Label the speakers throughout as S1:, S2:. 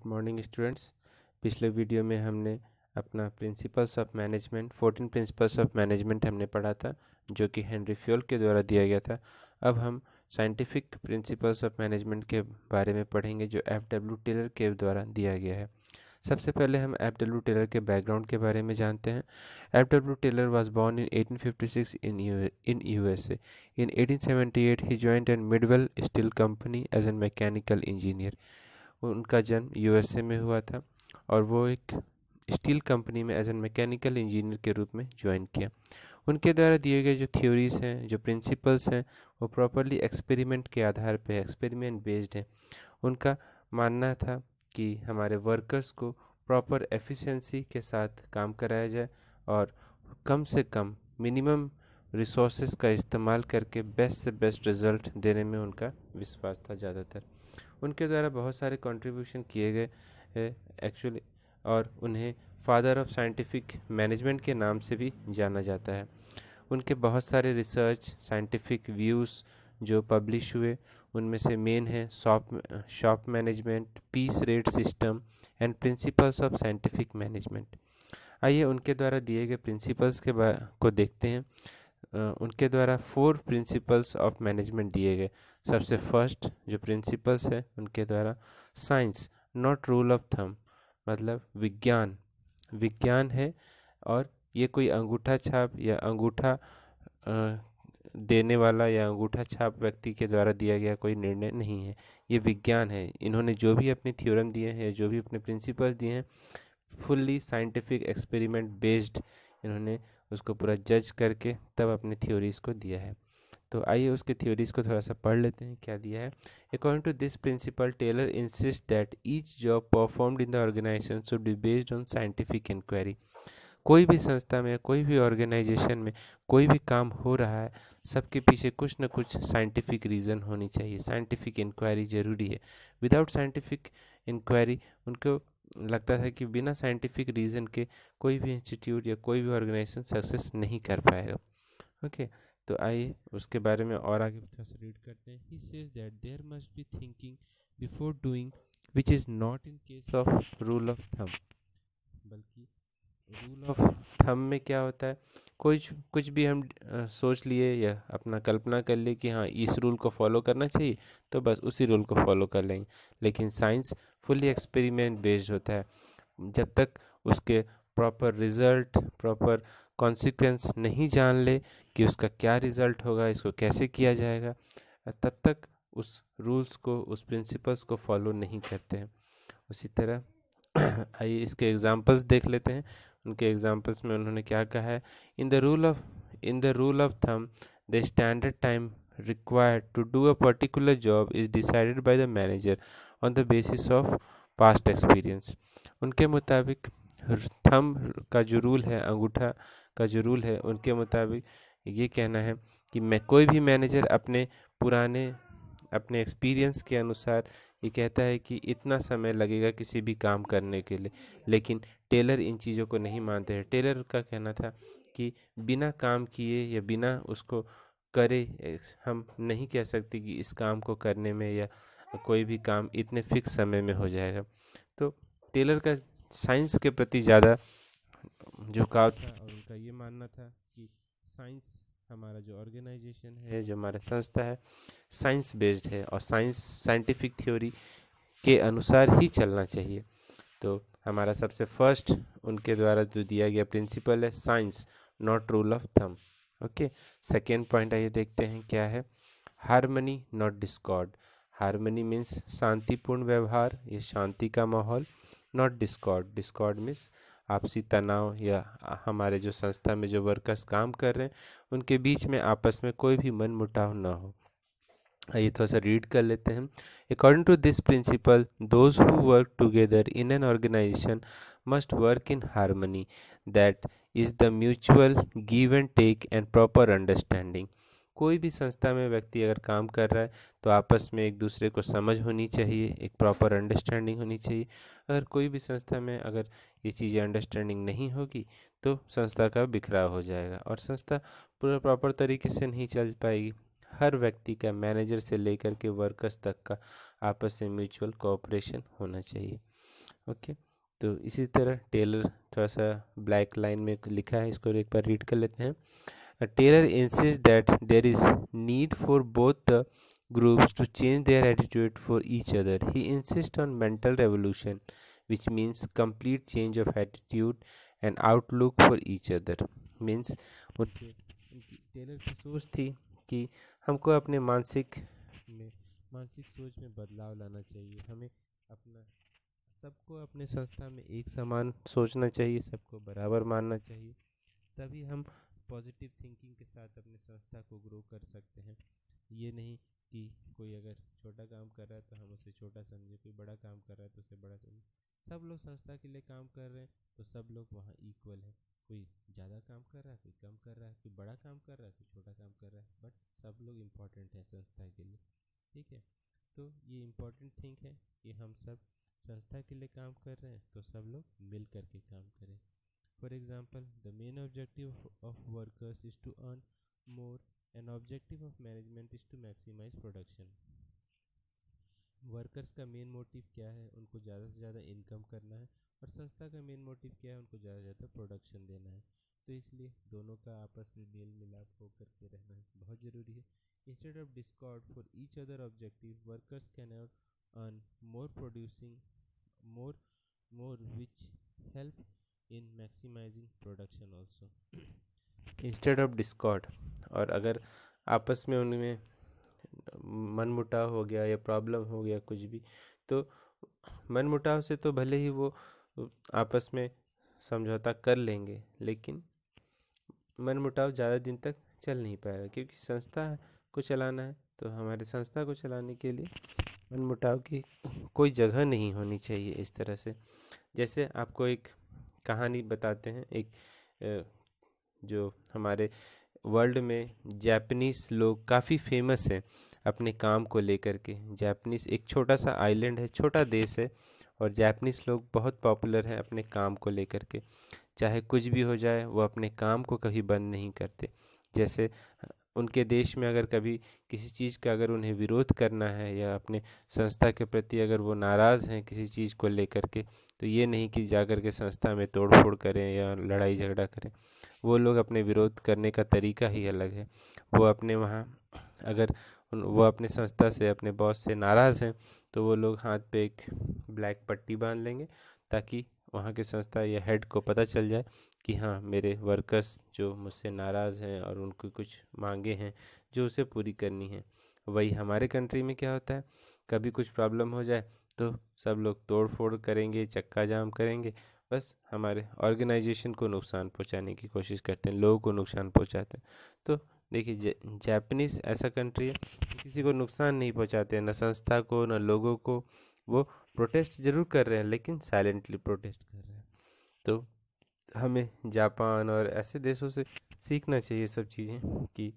S1: Good morning students. पिछले video में हमने अपना principles of management 14 principles of management हमने पढ़ा था, जो कि हेनरी फ्योल के द्वारा दिया गया था। अब हम साइंटिफिक प्रिंसिपल्स ऑफ मैनेजमेंट के बारे में पढ़ेंगे, जो एफ.डब्ल्यू. टेलर के द्वारा दिया गया है। सबसे पहले हम एफ.डब्ल्यू. टेलर के बैकग्राउंड के बारे में जानते हैं। F W. Taylor was born in 1856 in USA. In 1878 he joined a Midwell Steel Company as a mechanical engineer. उनका जन्म यूएसए में हुआ था और वो एक स्टील कंपनी में एज एन मैकेनिकल इंजीनियर के रूप में ज्वाइन किया। उनके द्वारा दिए गए जो थ्योरीज हैं, जो प्रिंसिपल्स हैं, वो प्रॉपरली एक्सपेरिमेंट के आधार पे एक्सपेरिमेंट बेस्ड हैं। उनका मानना था कि हमारे वर्कर्स को प्रॉपर एफिशिएंसी के साथ काम कराया जाए और कम से कम मिनिमम रिसोर्सेज का इस्तेमाल करके बेस्ट से बेस्ट रिजल्ट देने में उनका विश्वास था ज़्यादातर। उनके द्वारा बहुत सारे कंट्रीब्यूशन किए गए एक्चुअली, और उन्हें फादर ऑफ साइंटिफिक मैनेजमेंट के नाम से भी जाना जाता है। उनके बहुत सारे रिसर्च साइंटिफिक व्यूज़ जो पब्लिश हुए, उनमें से मेन है shop management, piece rate system and principles of scientific management. आइए उनके द्वारा दिए गए प्रिंसिपल्स को देखते हैं। उनके द्वारा 4 प्रिंसिपल्स ऑफ मैनेजमेंट दिए गए। सबसे फर्स्ट जो प्रिंसिपल्स है उनके द्वारा, science not rule of thumb, मतलब विज्ञान है, और ये कोई अंगूठा छाप या अंगूठा देने वाला या अंगूठा छाप व्यक्ति के द्वारा दिया गया कोई निर्णय नहीं है। ये विज्ञान है। इन्होंने जो भी अपने थ्योरम दिए हैं, जो भी अपने प्रिंसिपल्स दिए हैं, फुल्ली साइंटिफिक एक्सपेरिमेंट बेस्ड इन्होंने उसको पूरा जज करके तब अपने थ्योरीज को दिया है। तो आइए उसके थ्योरीज को थोड़ा सा पढ़ लेते हैं, क्या दिया है। According to this principle, Taylor insist that each job performed in the organisation should be based on scientific inquiry. कोई भी संस्था में, कोई भी ऑर्गेनाइजेशन में कोई भी काम हो रहा है, सबके पीछे कुछ न कुछ साइंटिफिक रीज़न होनी चाहिए। साइंटिफिक इंक्वायरी ज़रूरी है। विदाउट साइंटिफिक इंक्वायरी उनको लगता था कि बिना साइंटिफिक रीज़न के कोई भी इंस्टीट्यूट या कोई भी ऑर्गेनाइजेशन सक्सेस नहीं कर पाएगा। ओके, तो आइए उसके बारे में और आगे थोड़ा सा रीड करते हैं। He says that there must be thinking before doing, which is not in case of rule of thumb. बल्कि रूल ऑफ थंब में क्या होता है, कुछ भी हम सोच लिए या अपना कल्पना कर लिए कि हाँ इस रूल को फॉलो करना चाहिए, तो बस उसी रूल को फॉलो कर लेंगे। लेकिन साइंस फुली एक्सपेरिमेंट बेस्ड होता है। जब तक उसके प्रॉपर रिजल्ट, प्रॉपर कॉन्सिक्वेंस नहीं जान ले कि उसका क्या रिजल्ट होगा, इसको कैसे किया जाएगा, तब तक उस रूल्स को, उस प्रिंसिपल्स को फॉलो नहीं करते हैं। उसी तरह आइए इसके एग्जांपल्स देख लेते हैं। उनके एग्जांपल्स में उन्होंने क्या कहा है। In the rule of thumb, the standard time required to do a particular job is decided by the manager on the basis of past experience. उनके मुताबिक थंब का जो रूल है, अंगूठा का जो रूल है, उनके मुताबिक ये कहना है कि मैं कोई भी मैनेजर अपने एक्सपीरियंस के अनुसार ये कहता है कि इतना समय लगेगा किसी भी काम करने के लिए। लेकिन टेलर इन चीज़ों को नहीं मानते हैं। टेलर का कहना था कि बिना काम किए या बिना उसको करे हम नहीं कह सकते कि इस काम को करने में या कोई भी काम इतने फिक्स समय में हो जाएगा। तो टेलर का साइंस के प्रति ज़्यादा झुकाव था और उनका ये मानना था कि साइंस, हमारा जो ऑर्गेनाइजेशन है, जो हमारा संस्था है, साइंस बेस्ड है और साइंटिफिक थ्योरी के अनुसार ही चलना चाहिए। तो हमारा सबसे फर्स्ट उनके द्वारा जो दिया गया प्रिंसिपल है, science not rule of thumb. Okay, second point आइए देखते हैं क्या है। Harmony not Discord. Harmony means शांतिपूर्ण व्यवहार, ये शांति का माहौल। नॉट डिस्कॉर्ड, डिस्कॉर्ड मीन्स आपसी तनाव, या हमारे जो संस्था में जो वर्कर्स काम कर रहे हैं उनके बीच में आपस में कोई भी मन मुटाव ना हो। आइए थोड़ा सा रीड कर लेते हैं। According to this principle, those who work together in an organisation must work in harmony, that is the mutual give and take and proper understanding. कोई भी संस्था में व्यक्ति अगर काम कर रहा है तो आपस में एक दूसरे को समझ होनी चाहिए, एक प्रॉपर अंडरस्टैंडिंग होनी चाहिए। अगर कोई भी संस्था में अगर ये चीज़ें अंडरस्टैंडिंग नहीं होगी तो संस्था का बिखराव हो जाएगा और संस्था पूरा प्रॉपर तरीके से नहीं चल पाएगी। हर व्यक्ति का, मैनेजर से लेकर के वर्कर्स तक का, आपस में म्यूचुअल कोऑपरेशन होना चाहिए। ओके, तो इसी तरह टेलर, थोड़ा सा ब्लैक लाइन में लिखा है, इसको एक बार रीड कर लेते हैं। Taylor insists that there is need for both the groups to change their attitude for each other. He insists on mental revolution, which means complete change of attitude and outlook for each other. Means उनकी उनकी Taylor की सोच थी कि हमको अपने मानसिक सोच में बदलाव लाना चाहिए। हमें अपना सबको अपने संस्था में एक समान सोचना चाहिए, सबको बराबर मानना चाहिए, तभी हम पॉजिटिव थिंकिंग के साथ अपने संस्था को ग्रो कर सकते हैं। ये नहीं कि कोई अगर छोटा काम कर रहा है तो हम उसे छोटा समझे, कोई बड़ा काम कर रहा है तो उसे बड़ा समझे। सब लोग संस्था के लिए काम कर रहे हैं तो सब लोग वहाँ इक्वल है। कोई ज़्यादा काम कर रहा है, कोई कम कर रहा है, कोई बड़ा काम कर रहा है, कोई छोटा काम कर रहा है, बट सब लोग इम्पोर्टेंट है संस्था के लिए। ठीक है, तो ये इम्पोर्टेंट थिंग है कि हम सब संस्था के लिए काम कर रहे हैं तो सब लोग मिल कर के काम करें। For example, the main objective of workers is to earn more, and objective of management is to maximize production. Workers का मेन मोटिव क्या है? उनको ज़्यादा से ज़्यादा इनकम करना है, और संस्था का मेन मोटिव क्या है? उनको ज़्यादा से ज़्यादा प्रोडक्शन देना है। तो इसलिए दोनों का आपस में मेल मिलाप होकर के रहना बहुत ज़रूरी है। Instead of Discord for each other objective, workers can earn more producing more which help in maximizing production also. Instead of Discord, और अगर आपस में उनमें मनमुटाव हो गया या प्रॉब्लम हो गया कुछ भी, तो मनमुटाव से तो भले ही वो आपस में समझौता कर लेंगे, लेकिन मनमुटाव ज़्यादा दिन तक चल नहीं पाएगा, क्योंकि संस्था को चलाना है। तो हमारे संस्था को चलाने के लिए मनमुटाव की कोई जगह नहीं होनी चाहिए। इस तरह से, जैसे आपको एक कहानी बताते हैं। एक जो हमारे वर्ल्ड में जापानीज़ लोग काफ़ी फेमस हैं अपने काम को लेकर के। जापानीज़ एक छोटा सा आइलैंड है, छोटा देश है, और जापानीज़ लोग बहुत पॉपुलर हैं अपने काम को लेकर के। चाहे कुछ भी हो जाए, वो अपने काम को कभी बंद नहीं करते। जैसे उनके देश में अगर कभी किसी चीज़ का अगर उन्हें विरोध करना है, या अपने संस्था के प्रति अगर वो नाराज़ हैं किसी चीज़ को लेकर के, तो ये नहीं कि जाकर के संस्था में तोड़ फोड़ करें या लड़ाई झगड़ा करें। वो लोग अपने विरोध करने का तरीका ही अलग है। वो अपने वहाँ अगर वो अपने संस्था से, अपने बॉस से नाराज़ हैं, तो वो लोग हाथ पे एक ब्लैक पट्टी बांध लेंगे, ताकि वहाँ के संस्था या हेड को पता चल जाए कि हाँ, मेरे वर्कर्स जो मुझसे नाराज़ हैं और उनको कुछ मांगे हैं जो उसे पूरी करनी है। वही हमारे कंट्री में क्या होता है, कभी कुछ प्रॉब्लम हो जाए तो सब लोग तोड़ फोड़ करेंगे, चक्का जाम करेंगे, बस हमारे ऑर्गेनाइजेशन को नुकसान पहुंचाने की कोशिश करते हैं, लोगों को नुकसान पहुंचाते हैं। तो देखिए, जापानीज़ ऐसा कंट्री है, किसी को नुकसान नहीं पहुंचाते हैं, न संस्था को न लोगों को। वो प्रोटेस्ट जरूर कर रहे हैं, लेकिन साइलेंटली प्रोटेस्ट कर रहे हैं। तो हमें जापान और ऐसे देशों से सीखना चाहिए सब चीज़ें, कि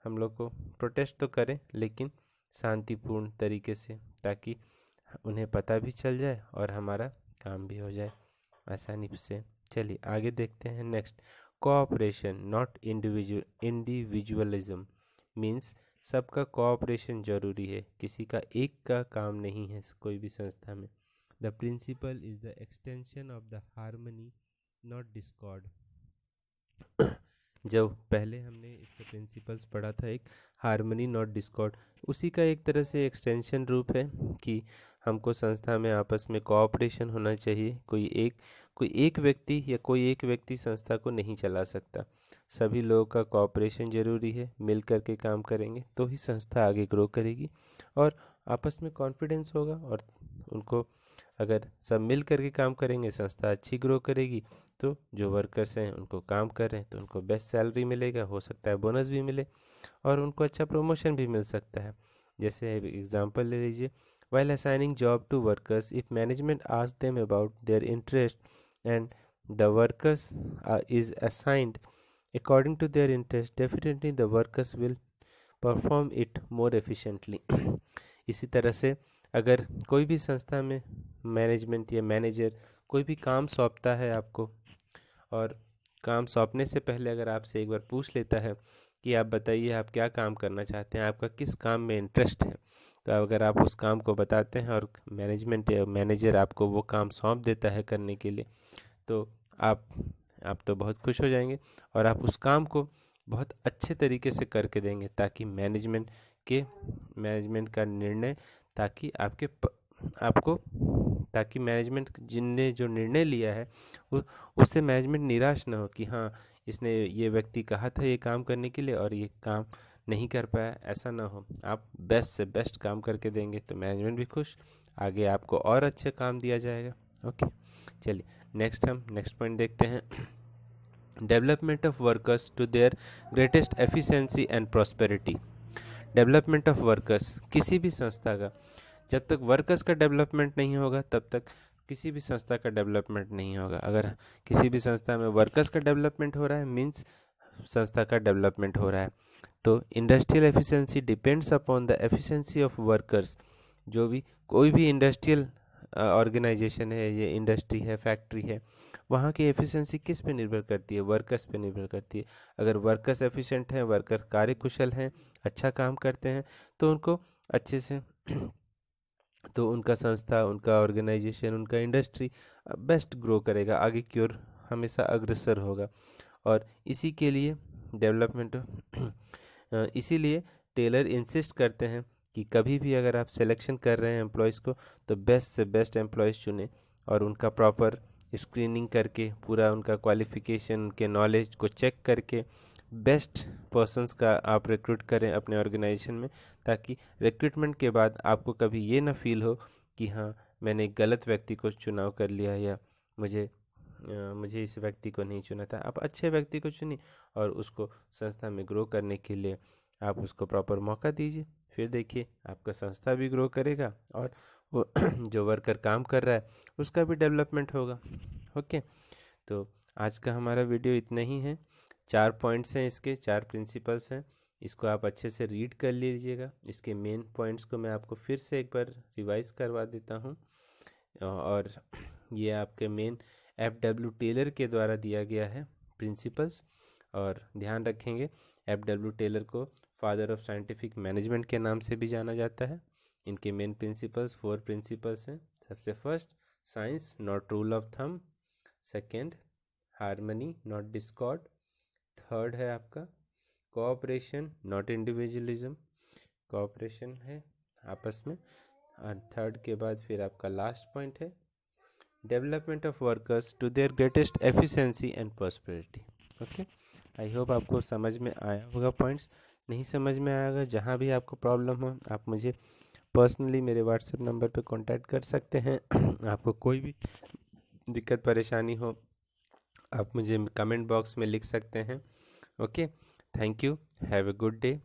S1: हम लोग को प्रोटेस्ट तो करें, लेकिन शांतिपूर्ण तरीके से, ताकि उन्हें पता भी चल जाए और हमारा काम भी हो जाए आसानी से। चलिए आगे देखते हैं। Next, cooperation not individualism means सबका कोऑपरेशन जरूरी है, किसी का एक का काम नहीं है कोई भी संस्था में। The principle is the extension of the harmony not discord. जब पहले हमने इसके प्रिंसिपल्स पढ़ा था, एक हार्मनी नॉट डिस्कॉर्ड, उसी का एक तरह से एक्सटेंशन रूप है कि हमको संस्था में आपस में कोऑपरेशन होना चाहिए। कोई एक व्यक्ति या कोई एक व्यक्ति संस्था को नहीं चला सकता। सभी लोगों का कोऑपरेशन ज़रूरी है। मिल कर के काम करेंगे तो ही संस्था आगे ग्रो करेगी, और आपस में कॉन्फिडेंस होगा। और उनको अगर सब मिल कर के काम करेंगे, संस्था अच्छी ग्रो करेगी। तो जो वर्कर्स हैं उनको काम कर रहे हैं तो उनको बेस्ट सैलरी मिलेगा, हो सकता है बोनस भी मिले, और उनको अच्छा प्रमोशन भी मिल सकता है। जैसे एग्जांपल ले लीजिए, while assigning job to workers, if management asks them about their interest and the workers is assigned according to their interest, definitely the workers will perform it more efficiently. इसी तरह से अगर कोई भी संस्था में मैनेजमेंट या मैनेजर कोई भी काम सौंपता है आपको, और काम सौंपने से पहले अगर आपसे एक बार पूछ लेता है कि आप बताइए आप क्या काम करना चाहते हैं, आपका किस काम में इंटरेस्ट है, तो अगर आप उस काम को बताते हैं और मैनेजमेंट या मैनेजर आपको वो काम सौंप देता है करने के लिए, तो आप तो बहुत खुश हो जाएंगे और आप उस काम को बहुत अच्छे तरीके से करके देंगे, ताकि मैनेजमेंट का निर्णय, ताकि आपको ताकि मैनेजमेंट जिनने जो निर्णय लिया है उससे मैनेजमेंट निराश ना हो कि हाँ, इसने ये व्यक्ति कहा था ये काम करने के लिए और ये काम नहीं कर पाया, ऐसा ना हो। आप बेस्ट से बेस्ट काम करके देंगे तो मैनेजमेंट भी खुश, आगे आपको और अच्छे काम दिया जाएगा। ओके, चलिए नेक्स्ट पॉइंट देखते हैं। Development of workers to their greatest efficiency and prosperity. Development of workers, किसी भी संस्था का जब तक वर्कर्स का डेवलपमेंट नहीं होगा तब तक किसी भी संस्था का डेवलपमेंट नहीं होगा। अगर किसी भी संस्था में वर्कर्स का डेवलपमेंट हो रहा है मीन्स संस्था का डेवलपमेंट हो रहा है। तो industrial efficiency depends upon the efficiency of workers. जो भी कोई भी इंडस्ट्रियल ऑर्गेनाइजेशन है, ये इंडस्ट्री है, फैक्ट्री है, वहाँ की एफिशिएंसी किस पे निर्भर करती है? वर्कर्स पे निर्भर करती है। अगर वर्कर्स एफिशिएंट हैं, वर्कर कार्यकुशल हैं, अच्छा काम करते हैं, तो उनको अच्छे से तो उनका संस्था, उनका ऑर्गेनाइजेशन, उनका इंडस्ट्री बेस्ट ग्रो करेगा, आगे की ओर हमेशा अग्रसर होगा। और इसी के लिए डेवलपमेंट इसीलिए टेलर इंसिस्ट करते हैं कि कभी भी अगर आप सिलेक्शन कर रहे हैं एम्प्लॉयज़ को तो बेस्ट से बेस्ट एम्प्लॉयज़ चुनें और उनका प्रॉपर स्क्रीनिंग करके, पूरा उनका क्वालिफिकेशन, उनके नॉलेज को चेक करके बेस्ट पर्सन्स का आप रिक्रूट करें अपने ऑर्गेनाइजेशन में, ताकि रिक्रूटमेंट के बाद आपको कभी ये ना फील हो कि हाँ, मैंने एक गलत व्यक्ति को चुनाव कर लिया या मुझे इस व्यक्ति को नहीं चुना था। आप अच्छे व्यक्ति को चुनिए और उसको संस्था में ग्रो करने के लिए आप उसको प्रॉपर मौका दीजिए। फिर देखिए आपका संस्था भी ग्रो करेगा और वो जो वर्कर काम कर रहा है उसका भी डेवलपमेंट होगा। ओके, तो आज का हमारा वीडियो इतना ही है। 4 पॉइंट्स हैं, इसके 4 प्रिंसिपल्स हैं। इसको आप अच्छे से रीड कर लीजिएगा। इसके मेन पॉइंट्स को मैं आपको फिर से एक बार रिवाइज करवा देता हूँ। और ये आपके मेन FW टेलर के द्वारा दिया गया है प्रिंसिपल्स। और ध्यान रखेंगे, FW टेलर को फादर ऑफ साइंटिफिक मैनेजमेंट के नाम से भी जाना जाता है। इनके मेन प्रिंसिपल्स 4 प्रिंसिपल्स हैं। सबसे first, science not rule of thumb. Second, harmony not Discord. Third है आपका कोऑपरेशन नॉट इंडिविजुअलिज्म। कोऑपरेशन है आपस में। और थर्ड के बाद फिर आपका लास्ट पॉइंट है development of workers to their greatest efficiency and prosperity. Okay, I hope आपको समझ में आया होगा। पॉइंट्स नहीं समझ में आएगा, जहाँ भी आपको प्रॉब्लम हो आप मुझे पर्सनली मेरे व्हाट्सएप नंबर पे कांटेक्ट कर सकते हैं। आपको कोई भी दिक्कत परेशानी हो आप मुझे कमेंट बॉक्स में लिख सकते हैं। Okay, thank you, have a good day.